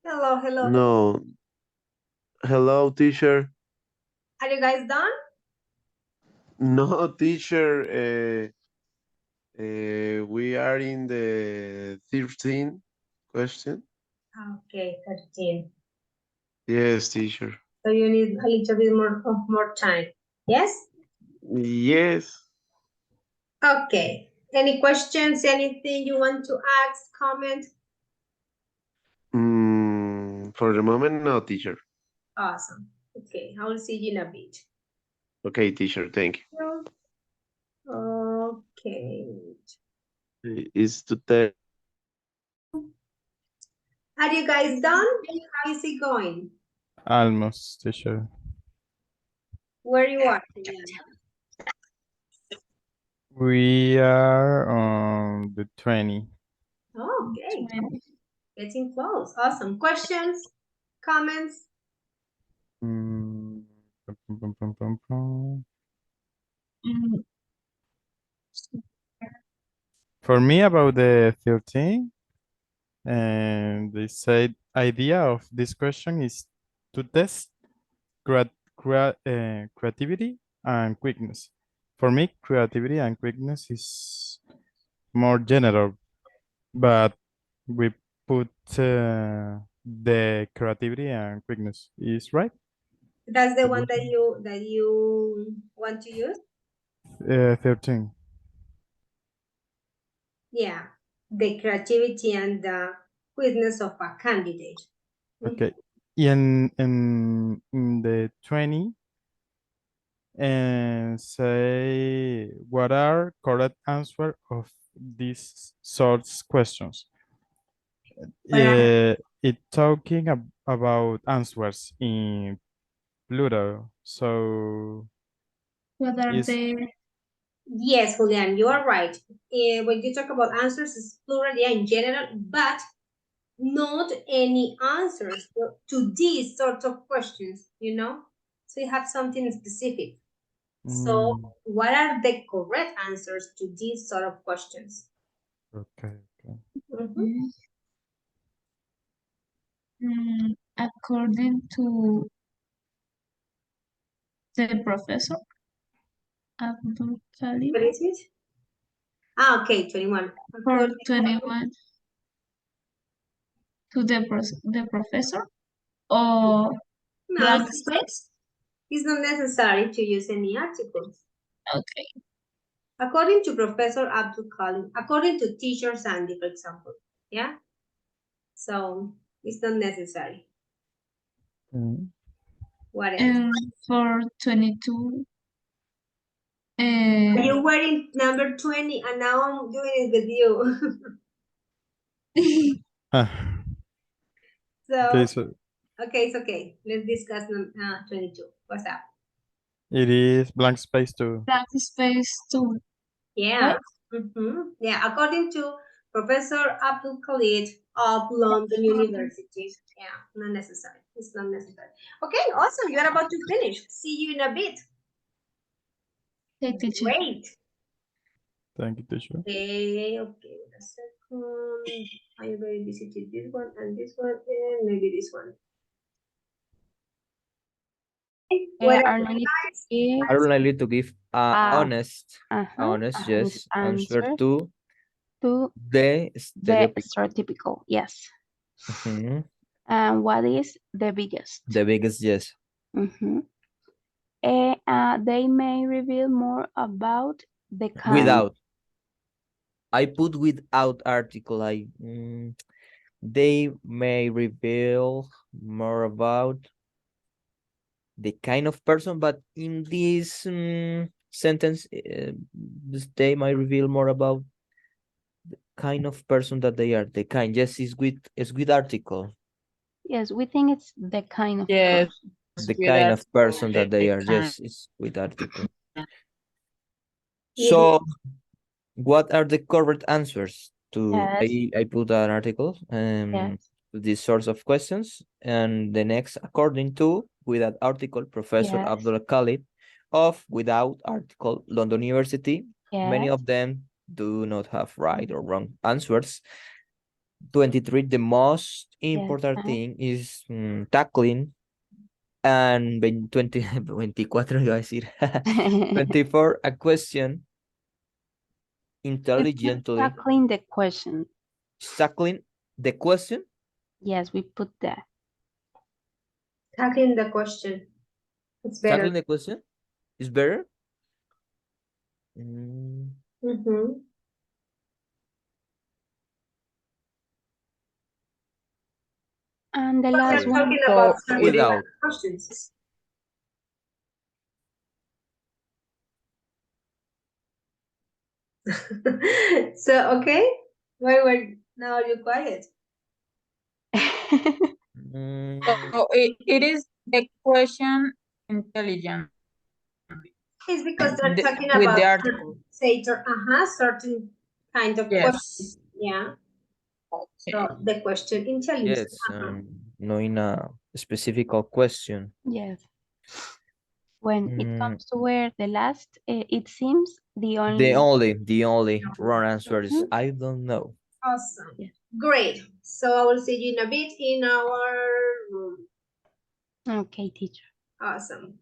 Hello, hello. No. Hello, teacher. Are you guys done? No, teacher. We are in the 13th question. Okay, 13. Yes, teacher. So you need a little bit more time. Yes? Yes. Okay. Any questions? Anything you want to ask, comment? For the moment, no, teacher. Awesome. Okay, I will see you in a bit. Okay, teacher. Thank Okay. you. Is to tell. Are you guys done? How is it going? Almost, teacher. Where you are? Juliana? We are on the 20. Okay. Getting close. Awesome. Questions? Comments? Mm, pum, pum, pum, pum. For me, about the 13, and they said idea of this question is to test creativity and quickness. For me, creativity and quickness is more general, but we put the creativity and quickness is right. That's the one that you want to use? 13. Yeah. The creativity and the quickness of a candidate. Okay. In the 20, and say what are correct answer of these sorts questions. It talking about answers in plural. So What are is the Yes, Julian, you are right. When you talk about answers, it's plural, yeah, in general, but not any answers to these sorts of questions, you know? So you have something specific. So, what are the correct answers to these sort of questions? okay. Mhm. according to the professor Abdul Khalid What is it? Ah, okay, 21. for 21 to the professor or No, blank space? it's not necessary to use any articles. Okay. According to Professor Abdul Kalim, according to teacher Sandy, for example. Yeah? So it's not necessary. What else? And for 22, You were in number 20 and now I'm doing it with you. Okay, So, so okay, it's okay. Let's discuss 22. What's up? it is blank space too. blank space too. Yeah. Right? Yeah, according to Professor Abdul Khalid of London University. Yeah, not necessary. It's not necessary. Okay, awesome. You're about to finish. See you in a bit. Okay, teacher. Great. Thank you, teacher. Okay, wait a second. I already visited this one and maybe this one. What I would like to give honest, yes, answer to the stereotypical, yes. Mhm. And what is the biggest? The biggest yes. They may reveal more about the kind. Without. I put without article. They may reveal more about the kind of person, but in this sentence, they might reveal more about the kind of person that they are. The kind, yes, is with article. Yes, we think it's the kind of Yes, person. The with kind that, of person that they the are, kind. yes, is with article. So, what are the correct answers to? Yes. I put an article Yes. to these sorts of questions, and the next, according to without article, Professor Yes. Abdul Khalid of without article, London University. Many Yes. of them do not have right or wrong answers. 23, the most Yes, important thing is tackling. And 20, 24, iba a decir. 24, a question We put intelligently. tackling the question. Tackling the question. Yes, we put that. Tackling the question. It's better. Tackling the question is better. Mm, Mm-hmm. And the We're last one, talking so about starting without. questions. So, okay. Why were now you quiet? Mm, So it is the question intelligent It's because they're talking with the about article. certain kind of Yes. questions. Yeah. Okay. So the question intelligence. yes, knowing a specific question. yes. When it Mm, comes to where the last, it seems the only. the only wrong answer is Mhm. I don't know. Awesome. Yes. Great. So I will see you in a bit in our room. Okay, teacher. Awesome.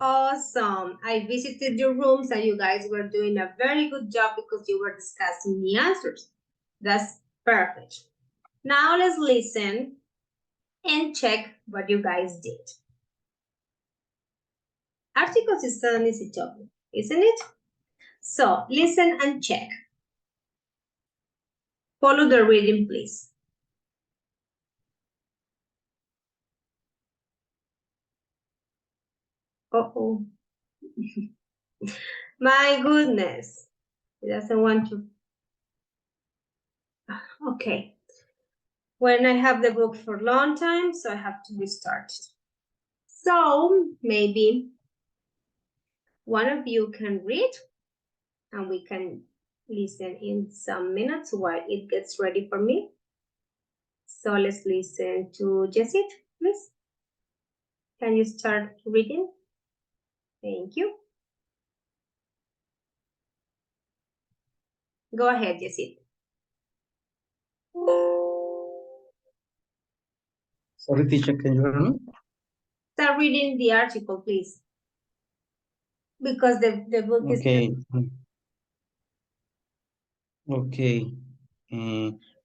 Awesome. I visited your rooms and you guys were doing a very good job because you were discussing the answers. That's perfect. Now let's listen and check what you guys did. Articles is an easy topic, isn't it? So listen and check. Follow the reading, please. Uh-oh. My goodness. It doesn't want to. Okay. When I have the book for a long time, so I have to restart. So maybe one of you can read and we can listen in some minutes while it gets ready for me. So let's listen to Jessit, please. Can you start reading? Thank you. Go ahead, Jessit. Sorry, teacher, can you hear me? Start reading the article, please. Because the book is... Okay. Okay.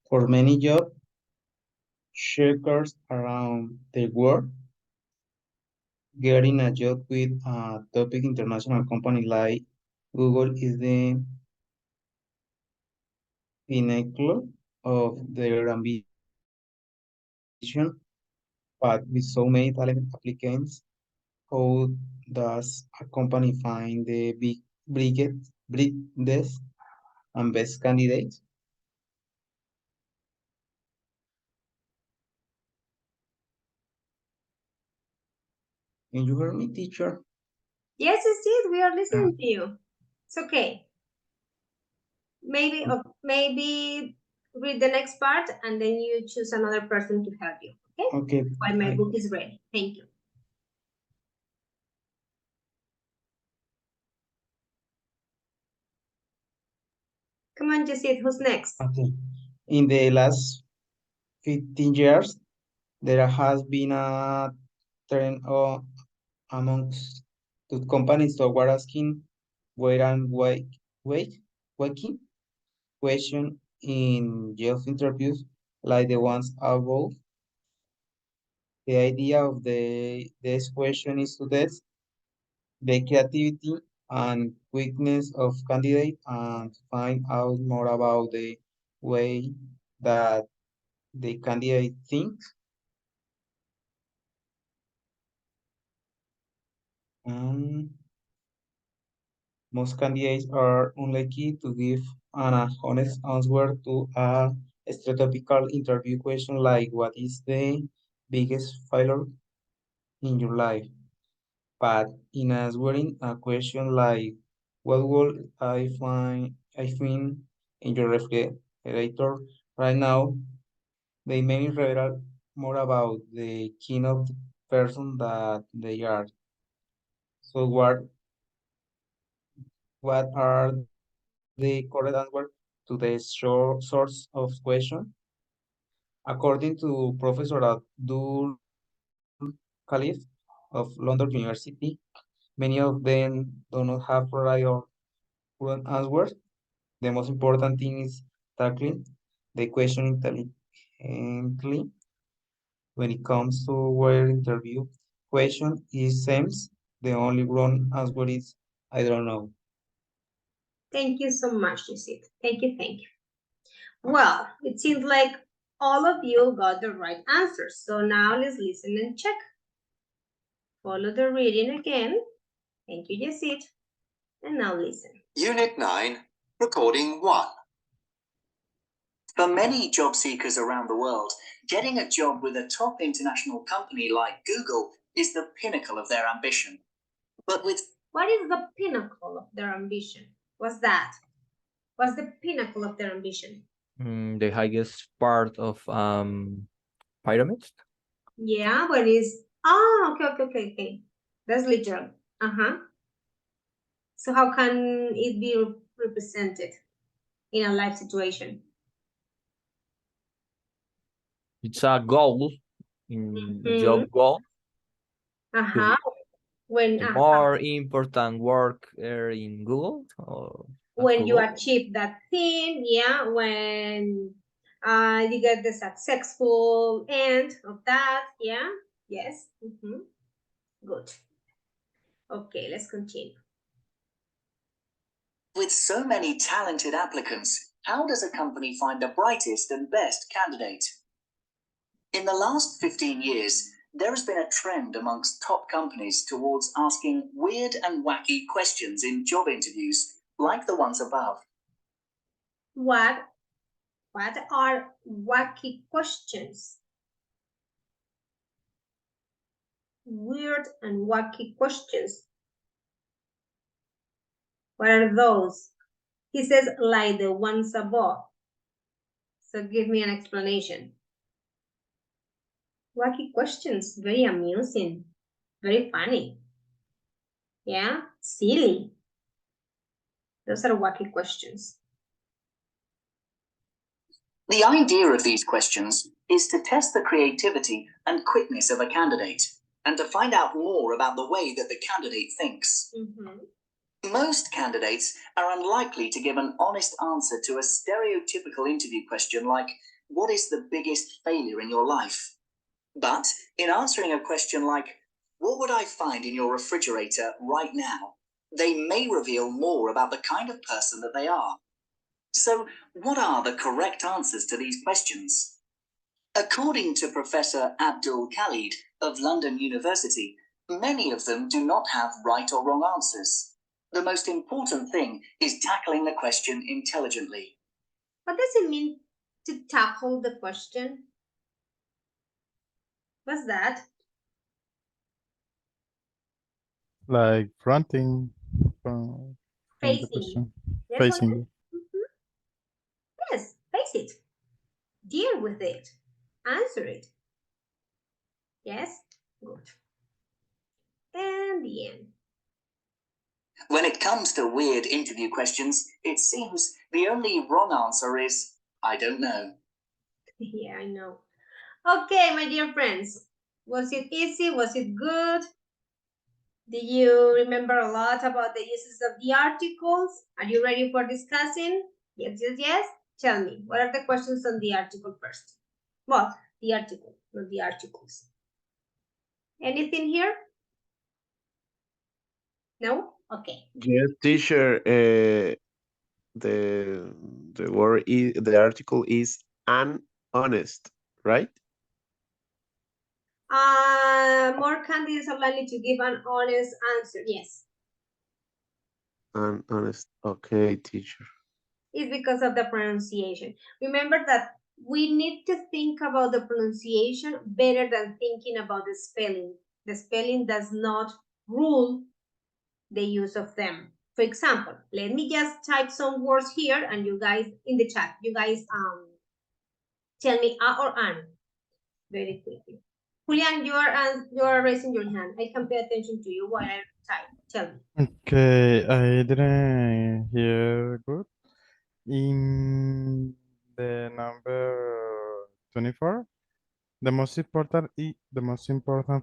For many job seekers around the world, getting a job with a top international company like Google is the pinnacle of their ambition. But with so many talented applicants, how does a company find the biggest and best candidates? Can you hear me, teacher? Yes, indeed, we are listening to you. It's okay. Maybe read the next part and then you choose another person to help you. Okay? Okay. While my book is ready. Thank you. Come on, Jessit, who's next? Okay. In the last 15 years, there has been a trend amongst the companies toward asking where and waking question in job interviews like the ones above. The idea of this question is to test the creativity and quickness of candidate and find out more about the way that the candidate thinks. And most candidates are unlikely to give an honest answer to a stereotypical interview question like what is the biggest failure in your life? But in answering a question like what would I find in your refrigerator right now, they may reveal more about the kind of person that they are. So what are the correct answers to the source of question? According to Professor Abdul Khalif of London University, many of them do not have right or wrong answers. The most important thing is tackling the question intelligently. When it comes to where interview question, it seems the only wrong answer is I don't know. Thank you so much, Joseph. Thank you, thank you. Well, it seems like all of you got the right answers. So now let's listen and check. Follow the reading again. Thank you, Joseph. And now listen. Unit 9, Recording 1. For many job seekers around the world, getting a job with a top international company like Google is the pinnacle of their ambition. But with What is the pinnacle of their ambition? What's that? What's the pinnacle of their ambition? The highest part of pyramids. Yeah, but it's okay. That's literal. Uh-huh. So how can it be represented in a life situation? It's a goal in a job goal. Uh-huh. When The more important work in Google or when you Google. achieve that thing, yeah, when you get the successful end of that, yeah, yes, good. Okay, let's continue. With so many talented applicants, how does a company find the brightest and best candidate? In the last 15 years, there has been a trend amongst top companies towards asking weird and wacky questions in job interviews, like the ones above. What are wacky questions? Weird and wacky questions. What are those? He says like the ones above. So give me an explanation. Wacky questions, very amusing, very funny. Yeah, silly. Those are wacky questions. The idea of these questions is to test the creativity and quickness of a candidate and to find out more about the way that the candidate thinks. Most candidates are unlikely to give an honest answer to a stereotypical interview question like, what is the biggest failure in your life? But in answering a question like, what would I find in your refrigerator right now? They may reveal more about the kind of person that they are. So, what are the correct answers to these questions? According to Professor Abdul Khalid of London University, many of them do not have right or wrong answers. The most important thing is tackling the question intelligently. What does it mean to tackle the question? What's that? Like fronting from the Facing. question. Yes, Facing. Yes, face it. Deal with it. Answer it. Yes? Good. And the end. When it comes to weird interview questions, it seems the only wrong answer is I don't know. Yeah, I know. Okay, my dear friends. Was it easy? Was it good? Do you remember a lot about the uses of the articles? Are you ready for discussing? Yes, yes, yes. Tell me, what are the questions on the article first? Well, the article, not the articles. Anything here? No? Okay. Yes, teacher. The word is the article is honest, right? More candidates are likely to give an honest answer. Yes. Honest. Okay, teacher. It's because of the pronunciation. Remember that we need to think about the pronunciation better than thinking about the spelling. The spelling does not rule the use of them. For example, let me just type some words here and you guys in the chat, you guys tell me a or an very quickly. Julian, you are raising your hand. I can pay attention to you while I type. Tell me. Okay, I didn't hear good. In the number 24, the most important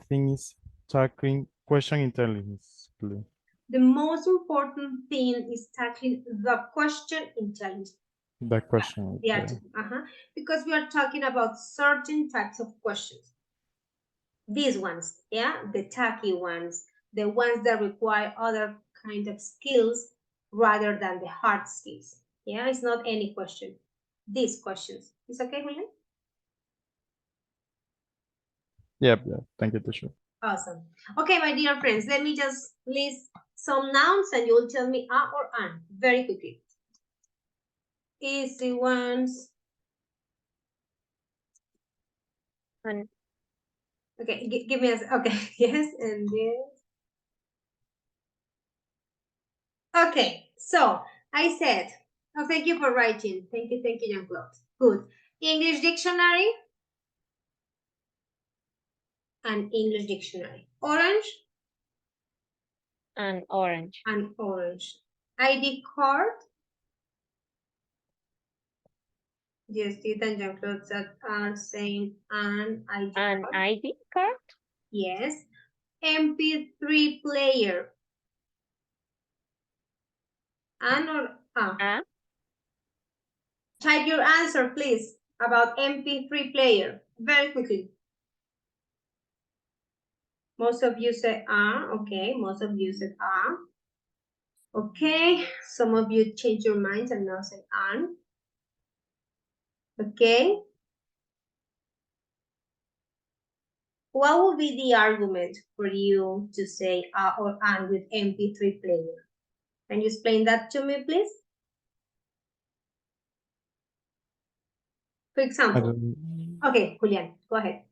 thing is tackling question intelligence. The most important thing is tackling the question intelligence. The question. The Okay. article, because we are talking about certain types of questions. These ones, yeah, the tacky ones, the ones that require other kind of skills rather than the hard skills. Yeah, it's not any question. These questions. Is okay, William? Yep, yeah. Thank you, teacher. Awesome. Okay, my dear friends, let me just list some nouns and you'll tell me a or an very quickly. Easy ones. An. Okay, give me a, okay, yes, and this. Okay, so I said, oh, thank you for writing. Thank you, Jean-Claude. Good. English dictionary. An English dictionary. Orange. An orange. An orange. ID card. Yes, Tita and Jean-Claude are saying an ID An card. ID card. Yes. MP3 player. An or a? Type your answer, please, about MP3 player. Very quickly. Most of you said okay. Most of you said okay. Some of you changed your minds and now say an. Okay. What would be the argument for you to say a or an with MP3 player? Can you explain that to me, please? For example. Okay, Julian, go ahead.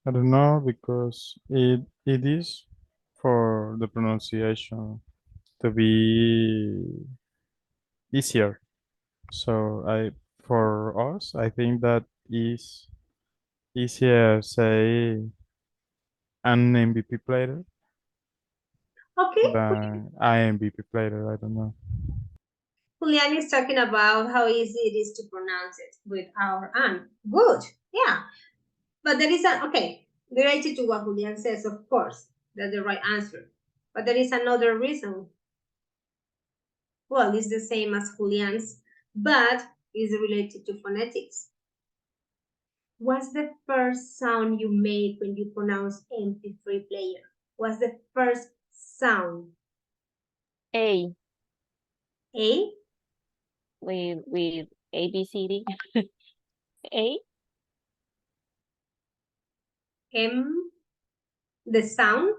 I don't know because it is for the pronunciation to be easier. So for us, I think that is easier say an MVP player Okay. than IMVP player. I don't know. Julian is talking about how easy it is to pronounce it with our an. Good. Yeah. But there is okay, related to what Julian says, of course, that's the right answer. But there is another reason. Well, it's the same as Julian's, but is related to phonetics. What's the first sound you make when you pronounce MP3 player? What's the first sound? A. A? With ABCD. A. M? The sound?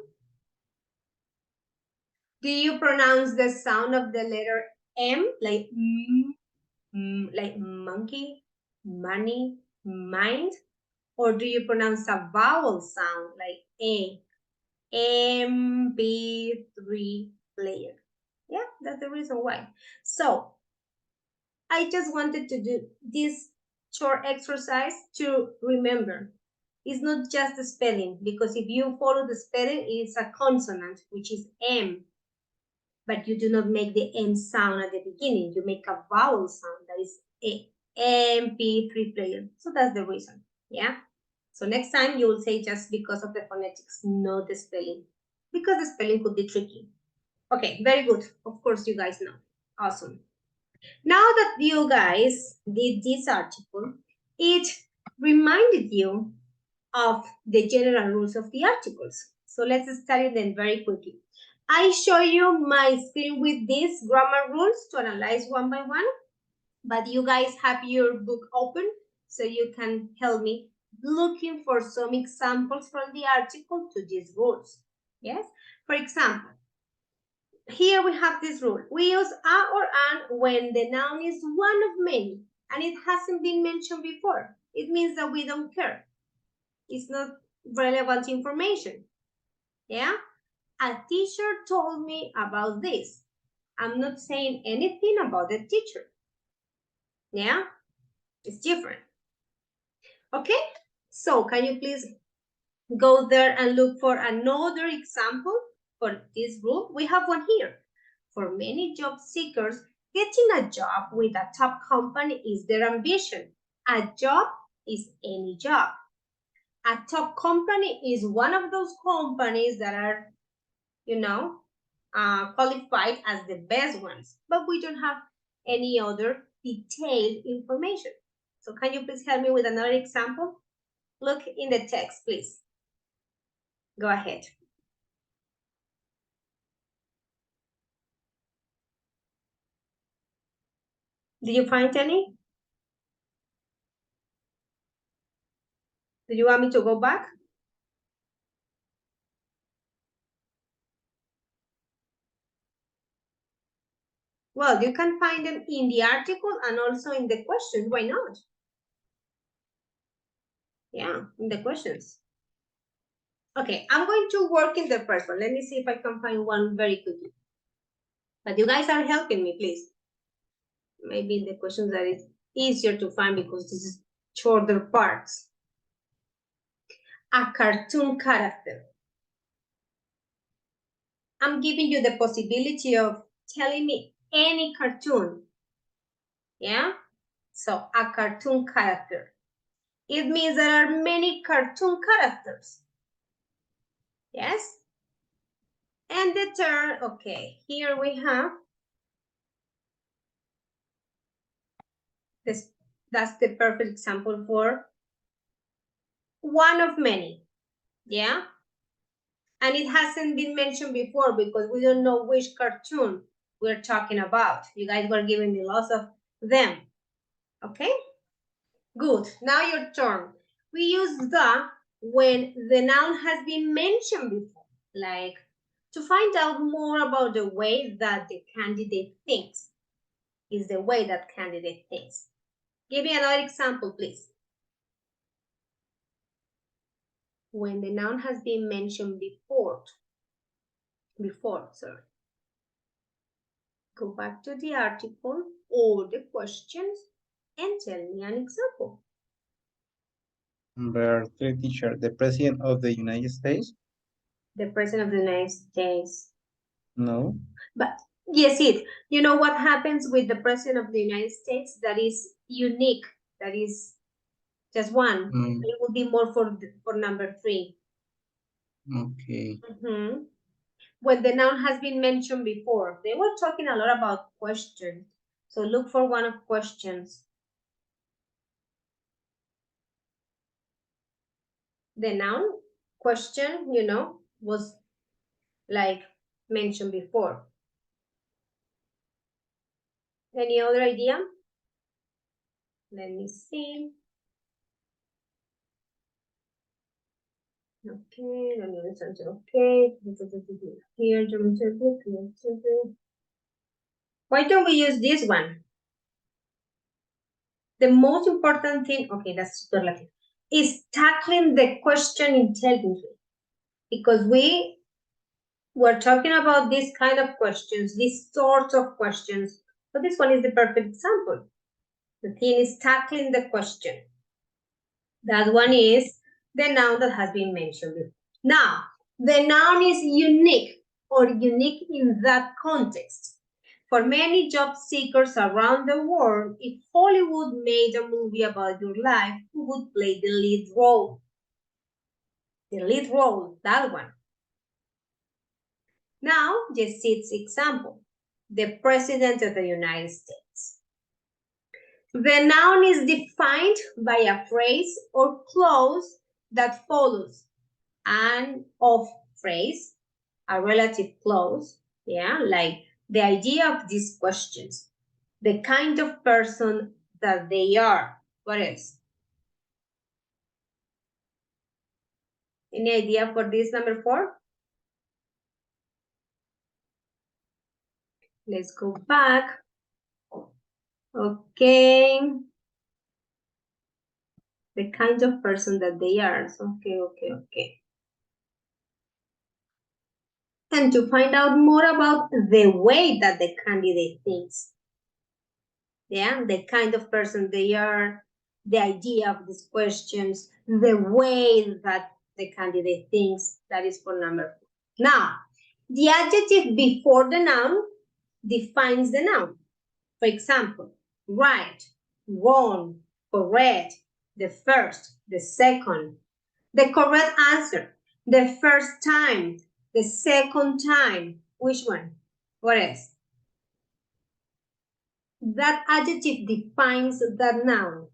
Do you pronounce the sound of the letter M like like monkey, money, mind? Or do you pronounce a vowel sound like A? MP3 player. Yeah, that's the reason why. So I just wanted to do this short exercise to remember. It's not just the spelling, because if you follow the spelling, it's a consonant, which is M. But you do not make the M sound at the beginning. You make a vowel sound, that is A. MP3 player. So that's the reason, yeah? So next time you will say just because of the phonetics, not the spelling, because the spelling could be tricky. Okay, very good. Of course, you guys know. Awesome. Now that you guys did this article, it reminded you of the general rules of the articles. So let's study them very quickly. I show you my screen with these grammar rules to analyze one by one, but you guys have your book open so you can help me looking for some examples from the article to these rules. Yes? For example, here we have this rule. We use a or an when the noun is one of many and it hasn't been mentioned before. It means that we don't care. It's not relevant information. Yeah? A teacher told me about this. I'm not saying anything about the teacher. Yeah? It's different. Okay? So can you please go there and look for another example for this group? We have one here. For many job seekers, getting a job with a top company is their ambition. A job is any job. A top company is one of those companies that are, you know, qualified as the best ones, but we don't have any other detailed information. So can you please help me with another example? Look in the text, please. Go ahead. Did you find any? Do you want me to go back? Well, you can find them in the article and also in the questions. Why not? Yeah, in the questions. Okay, I'm going to work in the first one. Let me see if I can find one very quickly. But you guys are helping me, please. Maybe in the questions that is easier to find because this is shorter parts. A cartoon character. I'm giving you the possibility of telling me any cartoon. Yeah? So a cartoon character. It means there are many cartoon characters. Yes? And the term, okay, here we have this. That's the perfect example for one of many. Yeah? And it hasn't been mentioned before because we don't know which cartoon we're talking about. You guys were giving me lots of them. Okay? Good. Now your turn. We use the when the noun has been mentioned before, like to find out more about the way that the candidate thinks. Is the way that candidate thinks. Give me another example, please. When the noun has been mentioned before, sorry. Go back to the article or the questions and tell me an example. Number 3, teacher, the President of the United States? The President of the United States. No. But yes, you know what happens with the President of the United States that is unique, that is just one. It would be more for number 3. Okay. When the noun has been mentioned before, they were talking a lot about questions. So look for one of questions. The noun question, you know, was like mentioned before. Any other idea? Let me see. Okay, let me listen to okay. Here, why don't we use this one? The most important thing, okay, that's superlative, is tackling the question intelligently. Because we were talking about these kind of questions, these sorts of questions. So this one is the perfect example. The thing is tackling the question. That one is the noun that has been mentioned before. Now, the noun is unique or unique in that context. For many job seekers around the world, if Hollywood made a movie about your life, who would play the lead role? The lead role, that one. Now, just its example. The President of the United States. The noun is defined by a phrase or clause that follows an of phrase, a relative clause, yeah, like the idea of these questions, the kind of person that they are. What else? Any idea for this number 4? Let's go back. Okay. The kind of person that they are. Okay. And to find out more about the way that the candidate thinks. Yeah, the kind of person they are, the idea of these questions, the way that the candidate thinks. That is for number 4. Now, the adjective before the noun defines the noun. For example, right, wrong, correct, the first, the second. The correct answer, the first time, the second time. Which one? What is? That adjective defines that noun.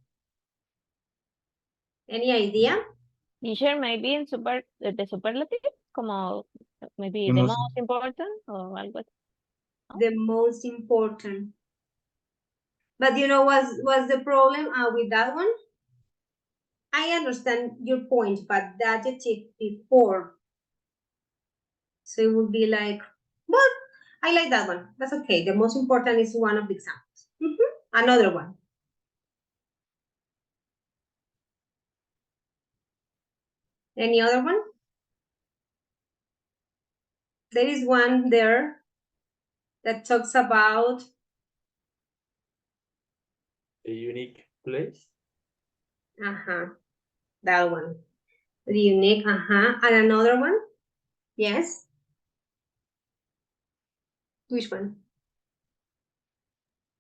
Any idea? Teacher, maybe in the superlative, como maybe the most important or algo así. The most important. But you know what's the problem with that one? I understand your point, but the adjective before. So it would be like, well, I like that one. That's okay. The most important is one of the examples. Another one. Any other one? There is one there that talks about a unique place. That one. The unique, And another one? Yes. Which one?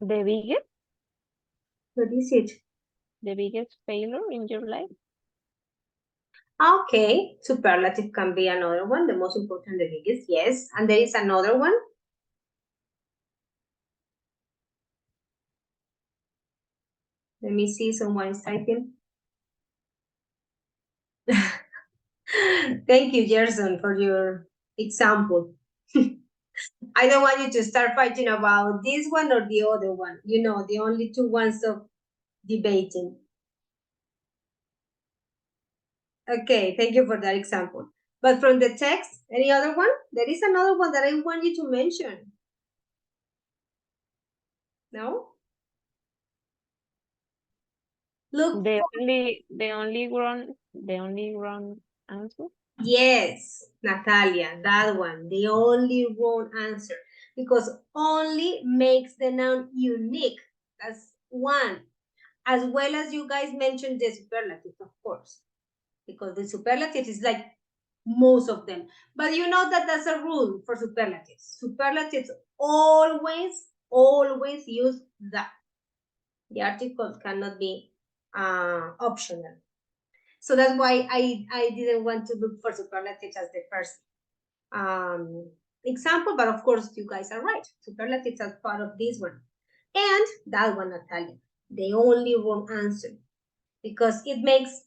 The biggest? What is it? The biggest failure in your life? Okay, superlative can be another one. The most important, the biggest, yes. And there is another one. Let me see, someone is typing. Thank you, Gerson, for your example. I don't want you to start fighting about this one or the other one. You know, the only two ones of debating. Okay, thank you for that example. But from the text, any other one? There is another one that I want you to mention. No? Look. The only wrong answer? Yes, Natalia, that one, the only wrong answer. Because only makes the noun unique. That's one. As well as you guys mentioned the superlative, of course. Because the superlative is like most of them. But you know that that's a rule for superlatives. Superlatives always use that. The articles cannot be optional. So that's why I didn't want to look for superlatives as the first example, but of course you guys are right. Superlatives are part of this one. And that one, Natalia, the only wrong answer, because it makes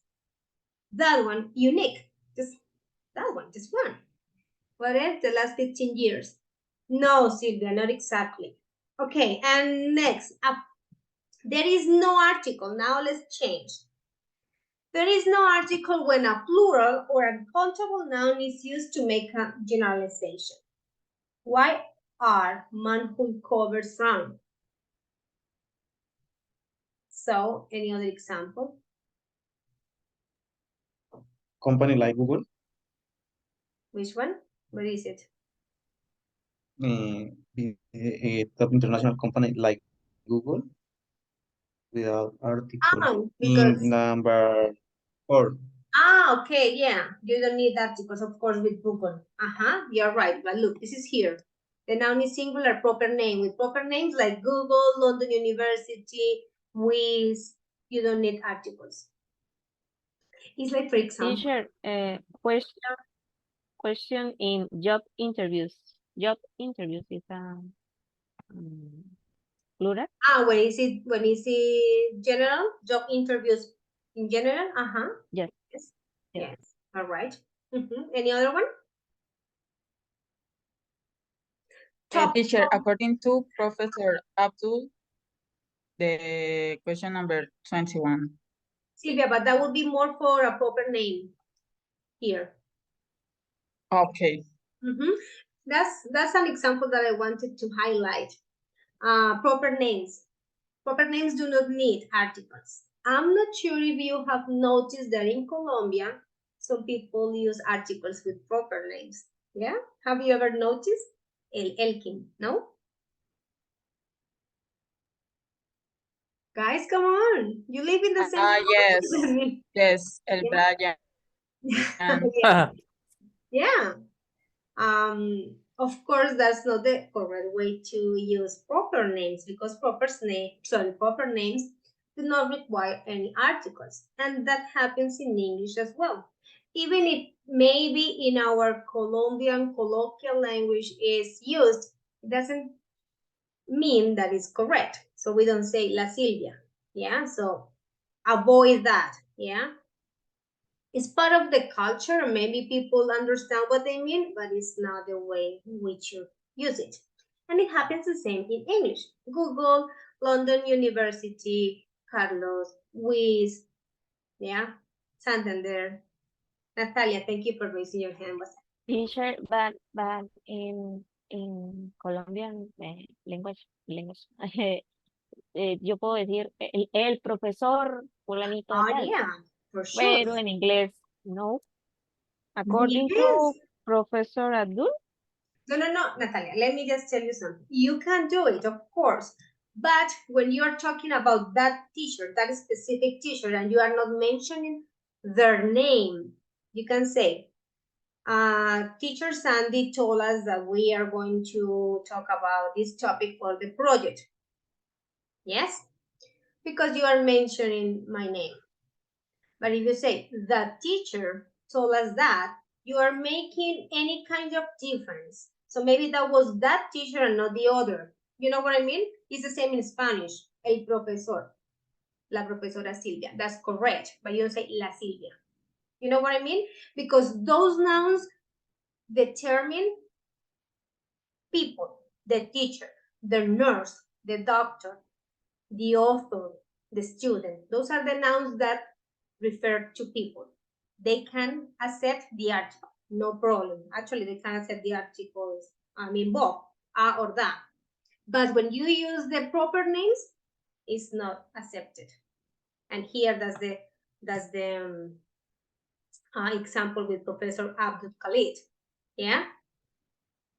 that one unique. Just that one, just one. What if the last 15 years? No, Sylvia, not exactly. Okay, and next, there is no article. Now let's change. There is no article when a plural or uncountable noun is used to make a generalization. Why are manhole covers round? So, any other example? Company like Google. Which one? What is it? A top international company like Google without article. Because In number 4. Okay, yeah. You don't need articles, of course, with Google. You're right. But look, this is here. The noun is singular, proper name. With proper names like Google, London University, Wiz, you don't need articles. It's like, for example. Teacher, question in job interviews. Job interviews is plural. When is it general job interviews in general? Yes. Yes. All right. Any other one? Teacher, according to Professor Abdul, the question number 21. Sylvia, but that would be more for a proper name here. Okay. That's an example that I wanted to highlight. Proper names. Proper names do not need articles. I'm not sure if you have noticed that in Colombia, some people use articles with proper names. Yeah? Have you ever noticed? Elkin, no? Guys, come on. You live in the same Yes. Yes, El Brian. Yeah. Of course, that's not the correct way to use proper names because proper names do not require any articles, and that happens in English as well. Even if maybe in our Colombian colloquial language is used, it doesn't mean that it's correct. So we don't say La Silvia, yeah? So avoid that, yeah? It's part of the culture. Maybe people understand what they mean, but it's not the way we should use it. And it happens the same in English. Google, London University, Carlos, Wiz, yeah, Santander. Natalia, thank you for raising your hand. Teacher, but in Colombian language, yo puedo decir el profesor fulanito de tal. Yeah, for sure. Pero en inglés, no. According Yes. to Professor Abdul. No, Natalia, let me just tell you something. You can do it, of course. But when you're talking about that teacher, that specific teacher, and you are not mentioning their name, you can say, Teacher Sandy told us that we are going to talk about this topic for the project. Yes? Because you are mentioning my name. But if you say, the teacher told us that, you are making any kind of difference. So maybe that was that teacher and not the other. You know what I mean? It's the same in Spanish. El profesor. La profesora Silvia. That's correct. But you don't say la Silvia. You know what I mean? Because those nouns determine people. The teacher, the nurse, the doctor, the author, the student. Those are the nouns that refer to people. They can accept the article, no problem. Actually, they can accept the articles, both, a or da. But when you use the proper names, it's not accepted. And here, that's the example with Professor Abdul Khalid. Yeah.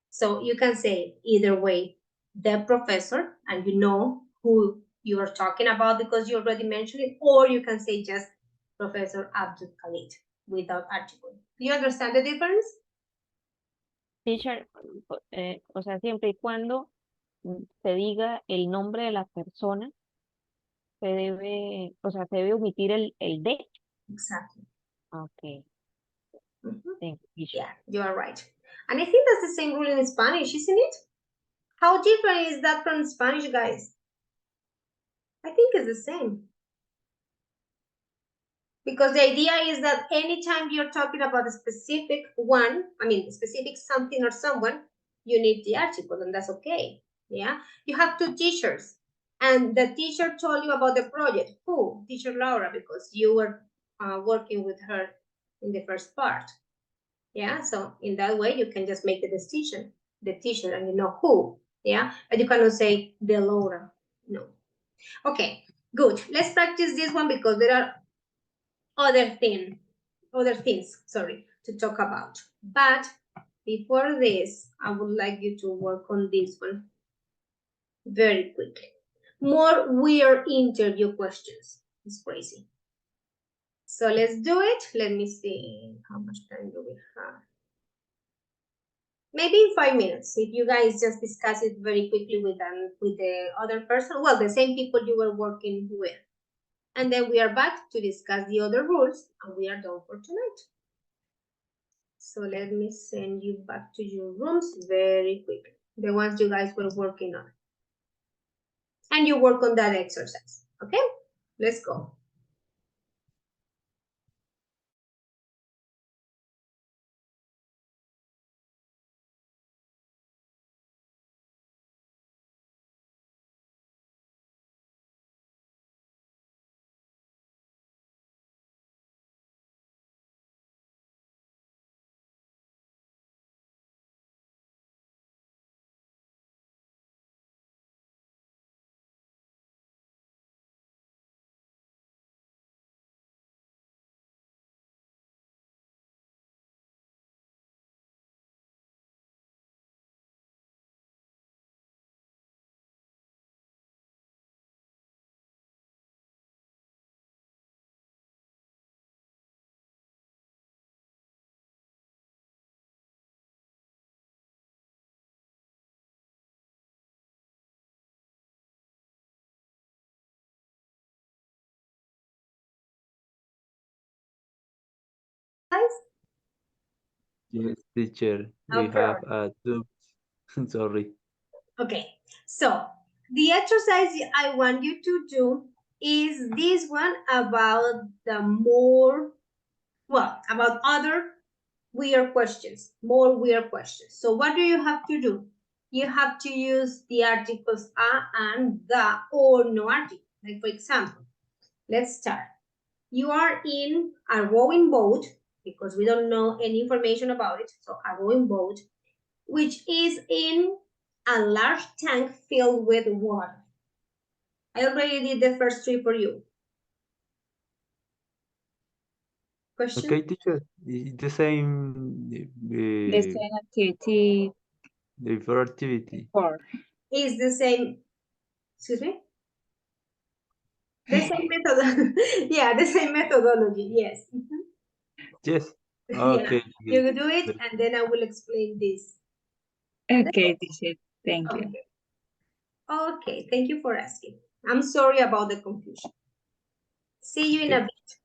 So you can say either way, the professor, and you know who you are talking about because you already mentioned it, or you can say just Professor Abdul Khalid without article. Do you understand the difference? Teacher, o sea, siempre y cuando se diga el nombre de la persona, se debe omitir el de. Exactly. Okay. Thank you. Yeah, you are right. And I think that's the same rule in Spanish, isn't it? How different is that from Spanish, guys? I think it's the same. Because the idea is that anytime you're talking about a specific specific something or someone, you need the article, and that's okay. Yeah, you have two teachers, and the teacher told you about the project. Who? Teacher Laura, because you were working with her in the first part. Yeah, so in that way, you can just make the decision, the teacher, and you know who. Yeah, but you cannot say the Laura. No. Okay, good. Let's practice this one because there are other things to talk about. But before this, I would like you to work on this one very quickly. More weird interview questions. It's crazy. So let's do it. Let me see how much time do we have. maybe in 5 minutes. If you guys just discuss it very quickly with the other person, well, the same people you were working with. And then we are back to discuss the other rules, and we are done for tonight. So let me send you back to your rooms very quickly, the ones you guys were working on. And you work on that exercise, okay? Let's go. Guys? Yes, teacher. We Okay. have a doubt. Sorry. Okay, so the exercise I want you to do is this one about about other weird questions, more weird questions. So what do you have to do? You have to use the articles a and the or no article. Like for example, let's start. You are in a rowing boat because we don't know any information about it. So a rowing boat, which is in a large tank filled with water. I already did the first three for you. Question? Okay, teacher. The same. The same activity The for activity. for. Is the same, excuse me? The same method, yeah, the same methodology, yes. Yes. Yeah, Okay. you will do it and then I will explain this. Okay, teacher. Thank you. Okay. Okay, thank you for asking. I'm sorry about the confusion. See you in a bit.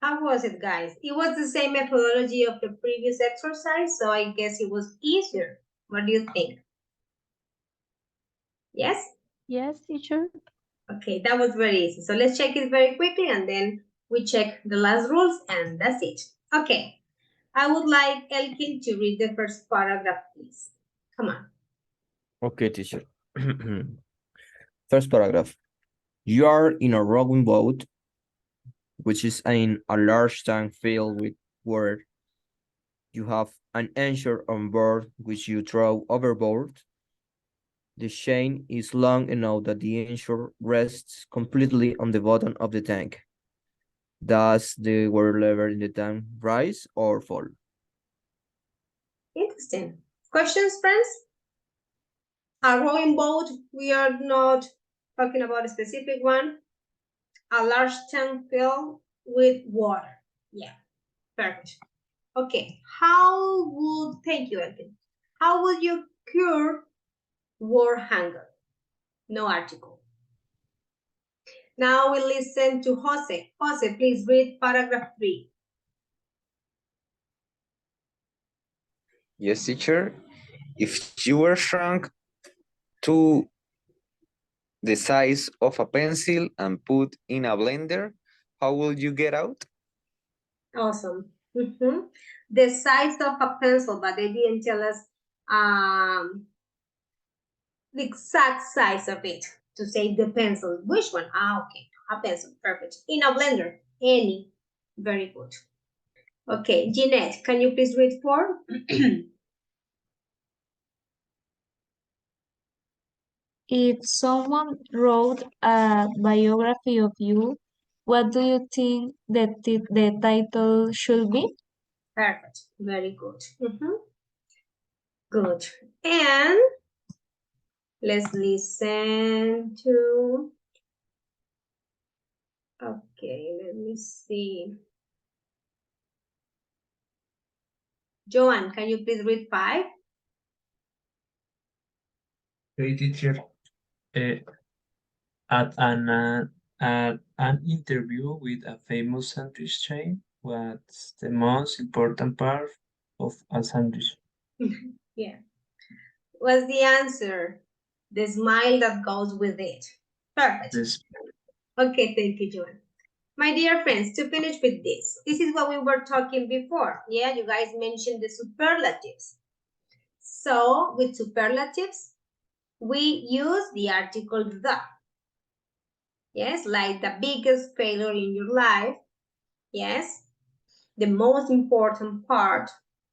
How was it, guys? It was the same methodology of the previous exercise, so I guess it was easier. What do you think? Yes? Yes, teacher. Okay, that was very easy. So let's check it very quickly and then we check the last rules and that's it. Okay, I would like Elkin to read the first paragraph, please. Come on. Okay, teacher. First paragraph. You are in a rowing boat, which is in a large tank filled with water. You have an anchor on board which you throw overboard. The chain is long enough that the anchor rests completely on the bottom of the tank. Does the water level in the tank rise or fall? Interesting. Questions, friends? A rowing boat, we are not talking about a specific one. A large tank filled with water. Yeah, perfect. Okay, thank you, Elkin. How would you cure war hunger? No article. Now we listen to Jose. Jose, please read paragraph 3. Yes, teacher. If you were shrunk to the size of a pencil and put in a blender, how will you get out? Awesome. The size of a pencil, but they didn't tell us the exact size of it to say the pencil. Which one? Okay, a pencil. Perfect. In a blender. Any. Very good. Okay, Jeanette, can you please read 4? If someone wrote a biography of you, what do you think the title should be? Perfect. Very good. Good. And let's listen to. Okay, let me see. Joan, can you please read 5? Hey, teacher. At an interview with a famous sandwich chain, what's the most important part of a sandwich? Yeah. What's the answer? The smile that goes with it. Perfect. This Okay, thank you, Joan. My dear friends, to finish with this is what we were talking before. Yeah, you guys mentioned the superlatives. So with superlatives, we use the article the. Yes, like the biggest failure in your life. Yes, the most important part.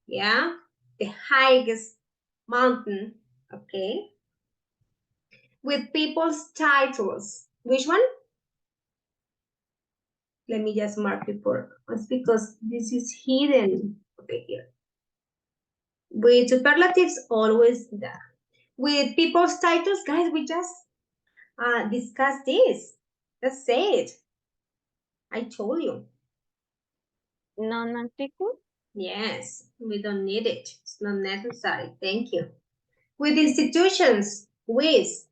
Yeah, the highest mountain. Okay. With people's titles. Which one? Let me just mark it for us because this is hidden. Okay, here. With superlatives, always that. With people's titles, guys, we just discussed this. Just say it. I told you. Non-article? Yes, we don't need it. It's not necessary. Thank you. With institutions, with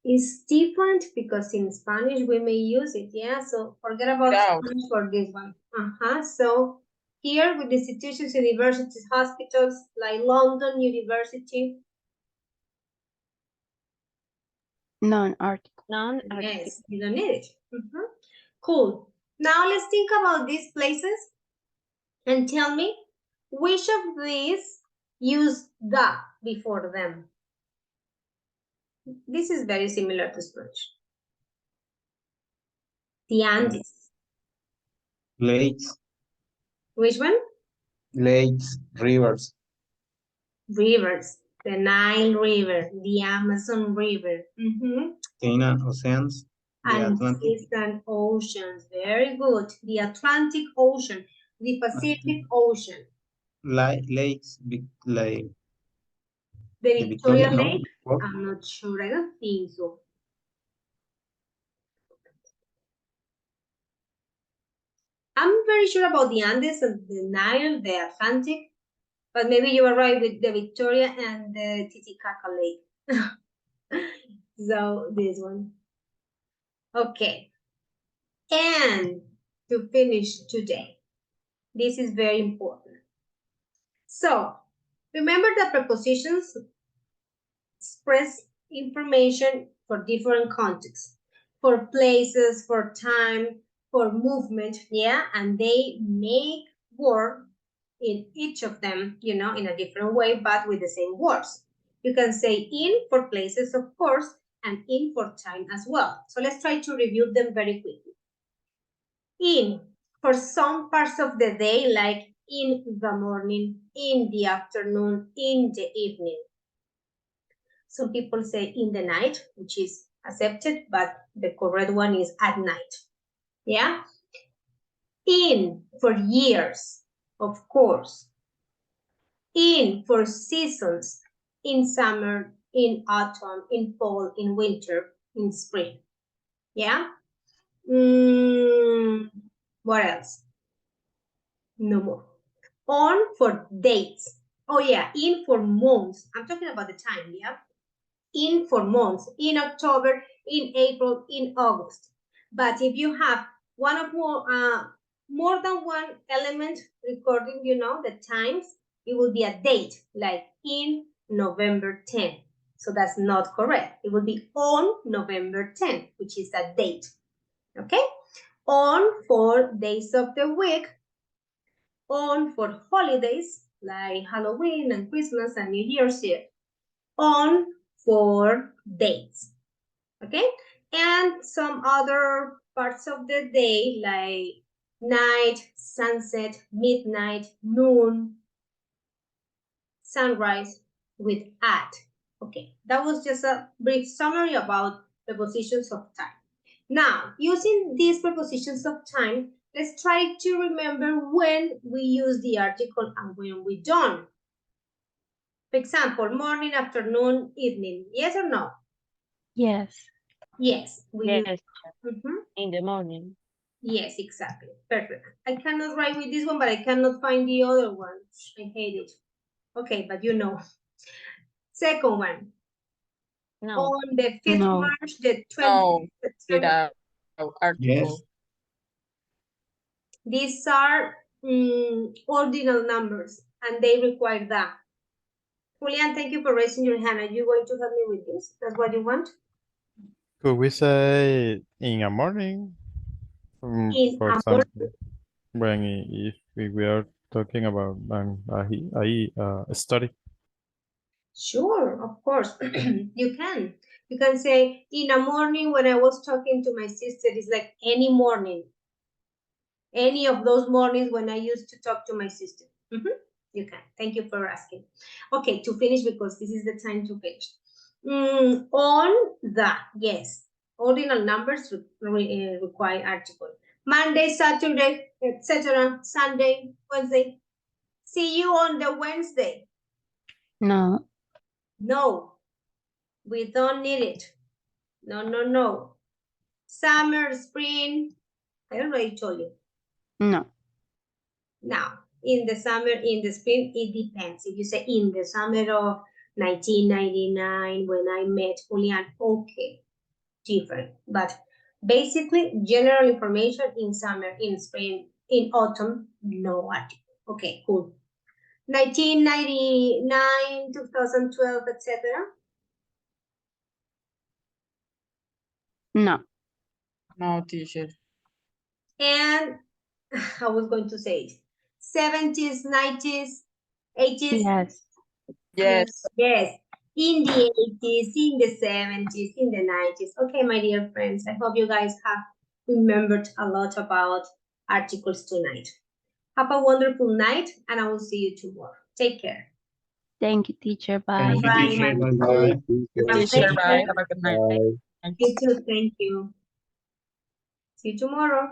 is different because in Spanish we may use it. Yeah, so forget about Spanish for this one. So here with institutions, universities, hospitals like London University. Non-article. Non-article. Yes, you don't need it. Cool. Now let's think about these places and tell me which of these use the before them. This is very similar to Spanish. The Andes. Lakes, Which one? lakes, rivers, Rivers. The Nile River, the Amazon River, oceans, the and Atlantic, seas and oceans. Very good. The Atlantic Ocean, the Pacific Ocean, lakes, like the the Victoria Victoria, no? Lake. What? I'm not sure. I don't think so. I'm very sure about the Andes and the Nile, the Atlantic, but maybe you are right with the Victoria and the Titicaca Lake. So this one. Okay. And to finish today, this is very important. So remember that prepositions express information for different contexts, for places, for time, for movement, yeah, and they make work in each of them, you know, in a different way, but with the same words. You can say in for places, of course, and in for time as well. So let's try to review them very quickly. In for some parts of the day, like in the morning, in the afternoon, in the evening. Some people say in the night, which is accepted, but the correct one is at night. Yeah? In for years, of course. In for seasons, in summer, in autumn, in fall, in winter, in spring. Yeah? What else? No more. On for dates. Oh yeah, in for months. I'm talking about the time, yeah? In for months, in October, in April, in August. But if you have one of more than one element recording, you know, the times, it will be a date, like in November 10. So that's not correct. It will be on November 10, which is a date. Okay? On for days of the week, on for holidays like Halloween and Christmas and New Year's Eve, on for dates, okay? And some other parts of the day like night, sunset, midnight, noon, sunrise with at. Okay, that was just a brief summary about prepositions of time. Now, using these prepositions of time, let's try to remember when we use the article and when we don't. For example, morning, afternoon, evening. Yes or no? Yes. Yes, we use. Yes, in the morning. Yes, exactly. Perfect. I cannot write with this one, but I cannot find the other one. I hate it. Okay, but you know. Second one. No. On the 5th No. March, the 20th No, September. without article. Yes. These are ordinal numbers, and they require that. Julian, thank you for raising your hand. Are you going to help me with this? That's what you want? Could we say in a morning? In For a example, when if we are talking about a study. Sure, of course. You can. You can say, in a morning when I was talking to my sister, it's like any morning. Any of those mornings when I used to talk to my sister. You can. Thank you for asking. Okay, to finish, because this is the time to finish. On the, yes. Ordinal numbers require article. Monday, Saturday, etc. Sunday, Wednesday. See you on the Wednesday. No. No, we don't need it. No, no, no. Summer, spring, I already told you. No. Now, in the summer, in the spring, it depends. If you say in the summer of 1999, when I met Julian, okay, different. But basically, general information in summer, in spring, in autumn, no article. Okay, cool. 1999, 2012, etc. No. No, teacher. And I was going to say 70s, 90s, 80s. Yes. Yes. Yes. In the 80s, in the 70s, in the 90s. Okay, my dear friends, I hope you guys have remembered a lot about articles tonight. Have a wonderful night, and I will see you tomorrow. Take care. Thank you, teacher. Bye. Thank you, Bye, teacher. my Bye-bye. Good My teacher. Bye. pleasure. Have a good night. Bye. You too. Thank you. See you tomorrow.